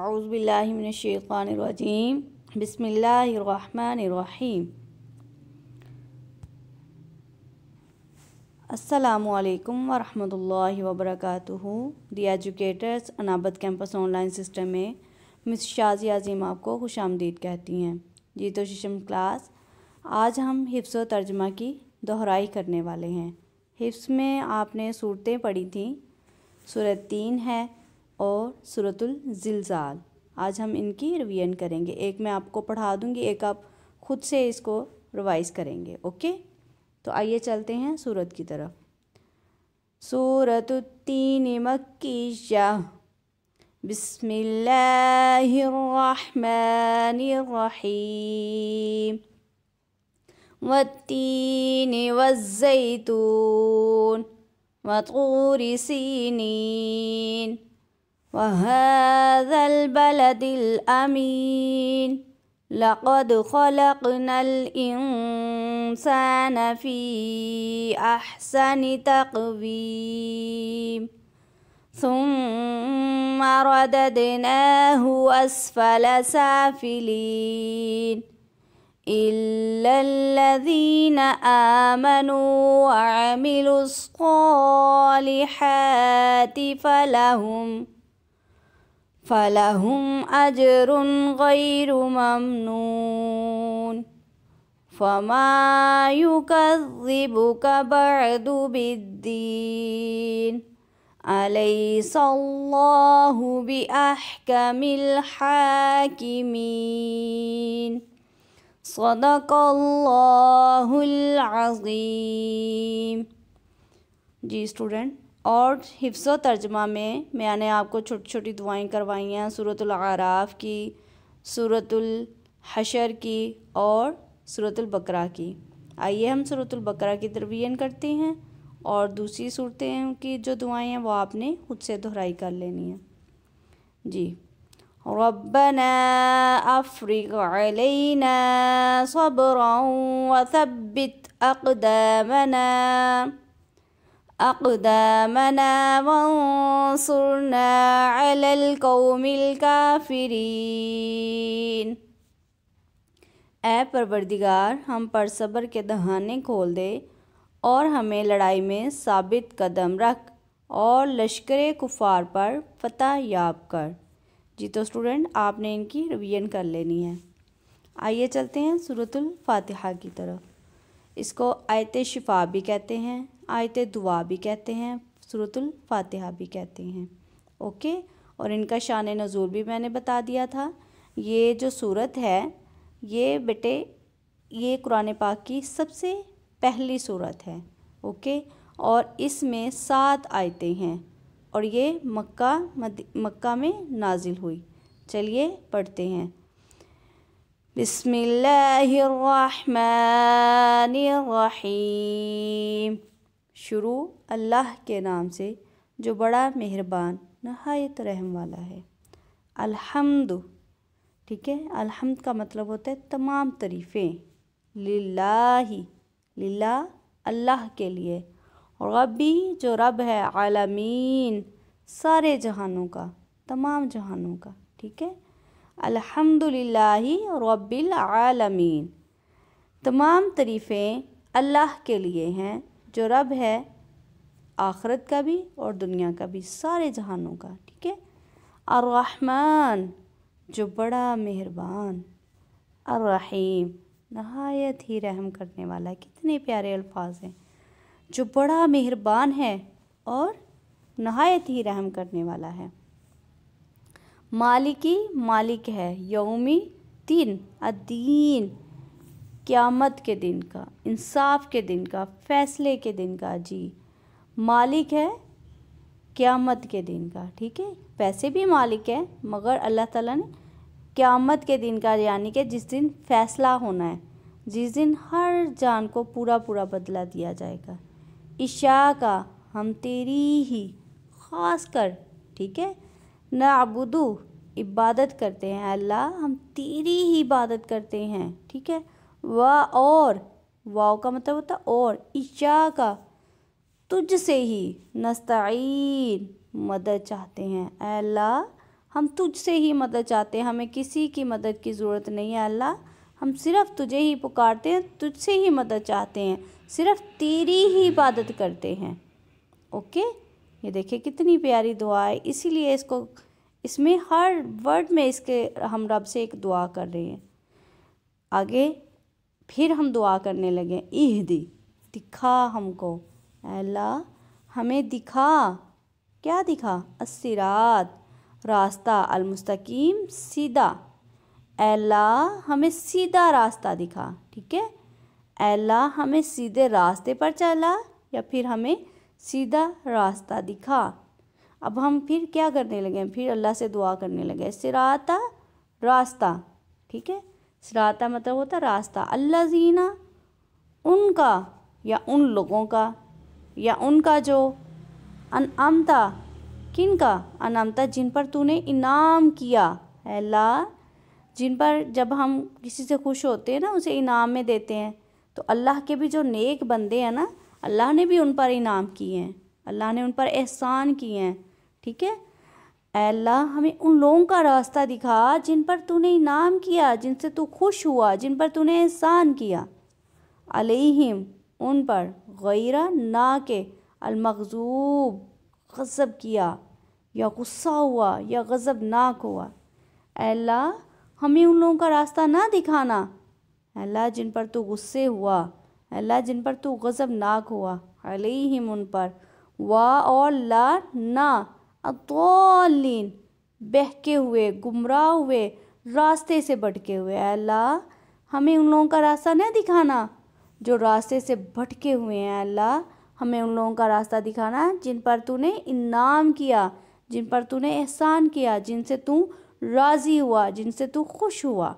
औज़ुबिल्लाहि मिनश्शैतानिर्रजीम बिस्मिल्लाहिर्रहमानिर्रहीम। अस्सलामु अलैकुम वरहमतुल्लाहि वबरकातुहू। दी एजुकेटर्स अनाबत कैंपस ऑनलाइन सिस्टम में मिस शाज़िया अज़ीम आपको खुशामदीद कहती हैं। जी तो शिशम क्लास, आज हम हिफ्ज़ व तर्जमा की दोहराई करने वाले हैं। हिफ्ज़ में आपने सूरतें पढ़ी थी, सूरत 3 है और सूरतुल ज़िलज़ाल। आज हम इनकी रिवीजन करेंगे। एक मैं आपको पढ़ा दूंगी, एक आप खुद से इसको रिवाइज़ करेंगे। ओके, तो आइए चलते हैं सूरत की तरफ। सूरतुत तीन मक्किय्या। बिस्मिल्लाहिर्रहमानिर्रहीम। वत्तीनि वज़्ज़ैतून वतूरि सीनीन वहाज़ल बलदिल अमीन। लक़द ख़लक़नल इंसान फ़ी अहसनि तक़वीम। सुम्म रददनाहु अस्फ़ल साफ़िलीन। इल्लल्लज़ीना आमनू व अमिलुस्सॉलिहाति फ़लहुम अज्रुन गैरु ममनून। फ़मा युकज़्ज़िबुका बअदु बिद्दीन। अलैहिस्सलाहु बिअहकमिल हाकिमीन। सदक़ल्लाहुल अज़ीम। जी स्टूडेंट, और हिफ्ज़ व तर्जमा में मैंने आपको छोटी छोटी दुआएं करवाई हैं, सूरतुल आराफ की, सूरतुल हशर की और सूरतुल बकरा की। आइए हम सूरतुल बकरा की रिवीजन करते हैं और दूसरी सूरतें की जो दुआएं हैं वो आपने खुद से दोहराई कर लेनी है। जी, रब्बना अफ़्रिग़ अलैना सब्रन व थब्बित अक़दामना वंसुरना अलल क़ौमिल काफ़िरीन। ऐ परवरदिगार, हम पर सब्र के दहाने खोल दे और हमें लड़ाई में साबित कदम रख और लश्कर कुफ़ार पर फ़तह याब कर। जी तो स्टूडेंट, आपने इनकी रिवीजन कर लेनी है। आइए चलते हैं सूरतुल फ़ातिहा की तरफ। इसको आयत शिफा भी कहते हैं, आयत दुआ भी कहते हैं, सूरतुल फ़ातिहा भी कहते हैं। ओके, और इनका शान नज़ूल भी मैंने बता दिया था। ये जो सूरत है ये बेटे ये कुरान पाक की सबसे पहली सूरत है। ओके, और इसमें 7 आयतें हैं और ये मक्का में नाजिल हुई। चलिए पढ़ते हैं। बिस्मिल्लाहिर्रहमानिर्रहीम। शुरू अल्लाह के नाम से जो बड़ा मेहरबान नहायत रहम वाला है। अल्हम्दु, ठीक है, अल्हम्द का मतलब होता है तमाम तारीफ़ें। लिल्लाही, लिल्ला अल्लाह के लिए। और रब्बी, जो रब है, आलमीन सारे जहानों का, तमाम जहानों का। ठीक है, अल्हम्दुलिल्लाहि रब्बिल आलमीन, तमाम तारीफ़ें अल्लाह के लिए हैं जो रब है आखिरत का भी और दुनिया का भी, सारे जहानों का। ठीक है, अर्रहमान, जो बड़ा मेहरबान, अर्रहीम, नहायत ही रहम करने वाला। कितने प्यारे अल्फाज हैं, जो बड़ा मेहरबान है और नहायत ही रहम करने वाला है। मालिकी, मालिक है। यौमी, दिन, अद्दीन, क़यामत के दिन का, इंसाफ के दिन का, फ़ैसले के दिन का। जी, मालिक है क़यामत के दिन का। ठीक है, पैसे भी मालिक है मगर अल्लाह ताला ने क़यामत के दिन का, यानी कि जिस दिन फ़ैसला होना है, जिस दिन हर जान को पूरा पूरा बदला दिया जाएगा। इशा का, हम तेरी ही ख़ास कर, ठीक है, नअबुदु, इबादत करते हैं अल्लाह, हम तेरी ही इबादत करते हैं। ठीक है, और वाव का मतलब होता है और, इशा का, तुझ से ही, नस्तईन, मदद चाहते हैं। अल्लाह हम तुझसे ही मदद चाहते हैं, हमें किसी की मदद की ज़रूरत नहीं है अल्लाह, हम सिर्फ़ तुझे ही पुकारते हैं, तुझसे ही मदद चाहते हैं, सिर्फ़ तेरी ही इबादत करते हैं। ओके, ये देखिए कितनी प्यारी दुआ है, इसीलिए इसमें हर वर्ड में इसके हम रब से एक दुआ कर रहे हैं। आगे फिर हम दुआ करने लगे, इहदी, दिखा हमको, अल्लाह हमें दिखा, क्या दिखा, अस्सिरात, रास्ता, अलमुस्तकीम, सीधा, अल्लाह हमें सीधा रास्ता दिखा। ठीक है, अल्लाह हमें सीधे रास्ते पर चला या फिर हमें सीधा रास्ता दिखा। अब हम फिर क्या करने लगे, फिर अल्लाह से दुआ करने लगे, सिराता, रास्ता। ठीक है, सिराता मतलब होता रास्ता, अल्लाज़ीना, उनका या उन लोगों का या उनका जो, अनअमता, किन का, अनअमता जिन पर तूने इनाम किया। अल्लाह जिन पर जब हम किसी से खुश होते हैं ना, उसे इनाम में देते हैं, तो अल्लाह के भी जो नेक बंदे हैं ना, अल्लाह ने भी उन पर इनाम किए हैं, अल्लाह ने उन पर एहसान किए हैं। ठीक है, अल्लाह हमें उन लोगों का रास्ता दिखा जिन पर तूने इनाम किया, जिनसे तू खुश हुआ, जिन पर तूने एहसान किया। अलैहिम, उन पर, गैरा, ना के, अलमग़ज़ूब, गज़ब किया या गुस्सा हुआ या गज़बनाक हुआ। अल्लाह हमें उन लोगों का रास्ता ना दिखाना, अल्लाह जिन पर तू गुस्से हुआ, अल्लाह जिन पर तू गज़बनाक हुआ, अलैहिम, उन पर, वा और ला, ना, अद्दौलीन, बहके हुए, गुमराह हुए, रास्ते से भटके हुए। अल्लाह हमें उन लोगों का रास्ता नहीं दिखाना जो रास्ते से भटके हुए हैं, अल्लाह हमें उन लोगों का रास्ता दिखाना जिन पर तूने इनाम किया, जिन पर तूने एहसान किया, जिनसे तू राज़ी हुआ, जिनसे तू खुश हुआ।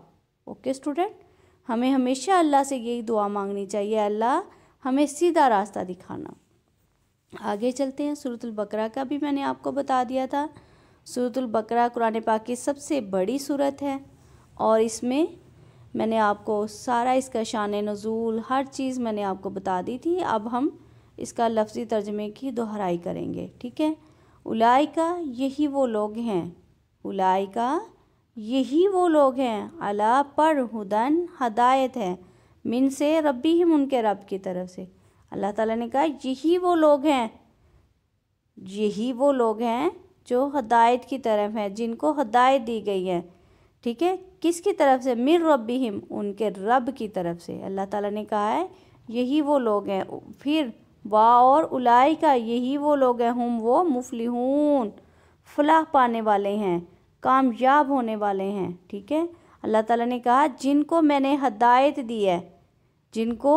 ओके स्टूडेंट, हमें हमेशा अल्लाह से यही दुआ मांगनी चाहिए, अल्लाह हमें सीधा रास्ता दिखाना। आगे चलते हैं, सूरतुल बकरा का भी मैंने आपको बता दिया था। सूरतुल बकरा कुरान पाक की सबसे बड़ी सूरत है और इसमें मैंने आपको सारा इसका शान नुज़ूल हर चीज़ मैंने आपको बता दी थी। अब हम इसका लफ्ज़ी तर्जमे की दोहराई करेंगे। ठीक है, उलाइका, यही वो लोग हैं, उलाइका यही वो लोग हैं, अला पर, हुदन, हदायत है, मिन से, रब्बिहिम, उनके रब की तरफ से। अल्लाह ताला ने कहा यही वो लोग हैं, यही वो लोग हैं जो हदायत की तरफ हैं, जिनको हदायत दी गई है। ठीक है, किसकी तरफ से, मिन रब्बिहिम, उनके रब की तरफ से। अल्लाह ताला ने कहा है यही वो लोग हैं। फिर वा और उलाइका, यही वो लोग हैं, हम वो, मुफलिहून, फलाह पाने वाले हैं, कामयाब होने वाले हैं। ठीक है, अल्लाह ताला ने कहा जिनको मैंने हदायत दी है, जिनको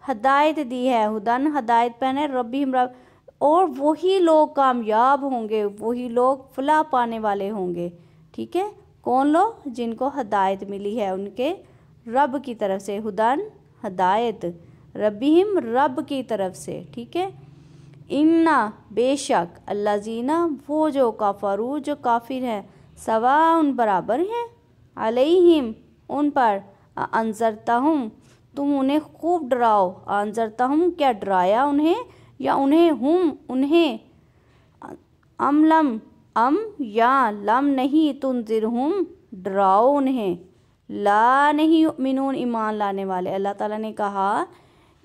हदायत दी है, हुदन, हदायत पहने, रब्बिहिम, रब, और वही लोग कामयाब होंगे, वही लोग फलाह पाने वाले होंगे। ठीक है, कौन लोग, जिनको हदायत मिली है उनके रब की तरफ से, हुदन, हदायत, रब्बिहिम, रब की तरफ से। ठीक है, इन्ना, बेशक, अल्लाज़ीना, वो जो, काफरू, जो काफिर हैं, सवाउन, बराबर हैं, अलैहिम, उन पर, अंज़रतहुम, तुम उन्हें खूब डराओ, अंज़रतहुम, क्या डराया उन्हें, या उन्हें, हुम, उन्हें, अमलम, अम या लम नहीं, तुनज़िरहुम, डराओ उन्हें, ला नहीं युमिनून, ईमान लाने वाले। अल्लाह ताला ने कहा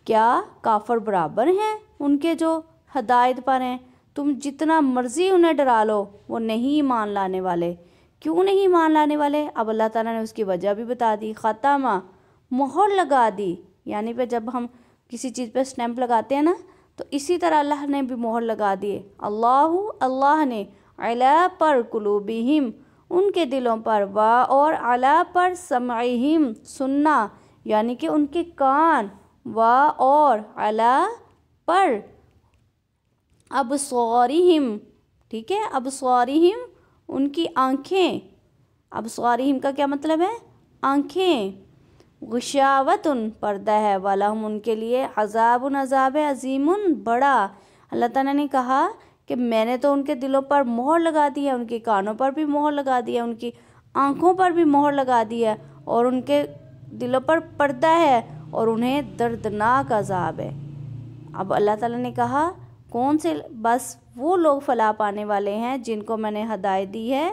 क्या काफर बराबर हैं उनके जो हदायत पर हैं, तुम जितना मर्ज़ी उन्हें डरा लो, वो नहीं ईमान लाने वाले। क्यों नहीं ईमान लाने वाले, अब अल्लाह ताला ने उसकी वजह भी बता दी। ख़त्मा, मोहर लगा दी, यानी पे जब हम किसी चीज़ पे स्टैंप लगाते हैं ना, तो इसी तरह अल्लाह ने भी मोहर लगा दिए। अल्लाहु, अल्लाह ने, अला पर, कुलूबिहिम, उनके दिलों पर, वा और अला पर, समइहिम, सुनना, यानी कि उनके कान, वा और अला पर, अबसारिहिम। ठीक है, अबसारिहिम, उनकी आँखें, अबसारिहिम का क्या मतलब है, आँखें, गुशावतुन, पर्दा है, वालहुम, उनके लिए, अज़ाबुन, अज़ाब है, अज़ीमुन, बड़ा। अल्लाह ताला ने कहा कि मैंने तो उनके दिलों पर मोहर लगा दी है, उनके कानों पर भी मोहर लगा दी है, उनकी आँखों पर भी मोहर लगा दी है, और उनके दिलों पर पर्दा है, और उन्हें दर्दनाक अज़ाब है। अब अल्लाह ताला ने कहा कौन से, बस वो लोग फलाह पाने वाले हैं जिनको मैंने हदायत दी है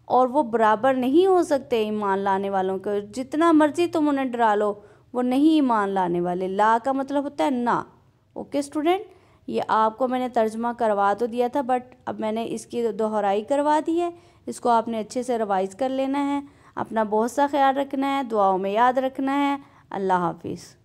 और वो बराबर नहीं हो सकते ईमान लाने वालों के। जितना मर्जी तुम उन्हें डरा लो, वो नहीं ईमान लाने वाले। ला का मतलब होता है ना। ओके स्टूडेंट, ये आपको मैंने तर्जमा करवा तो दिया था, बट अब मैंने इसकी दोहराई करवा दी है। इसको आपने अच्छे से रिवाइज कर लेना है। अपना बहुत सा ख्याल रखना है, दुआओं में याद रखना है। अल्लाह हाफिज़।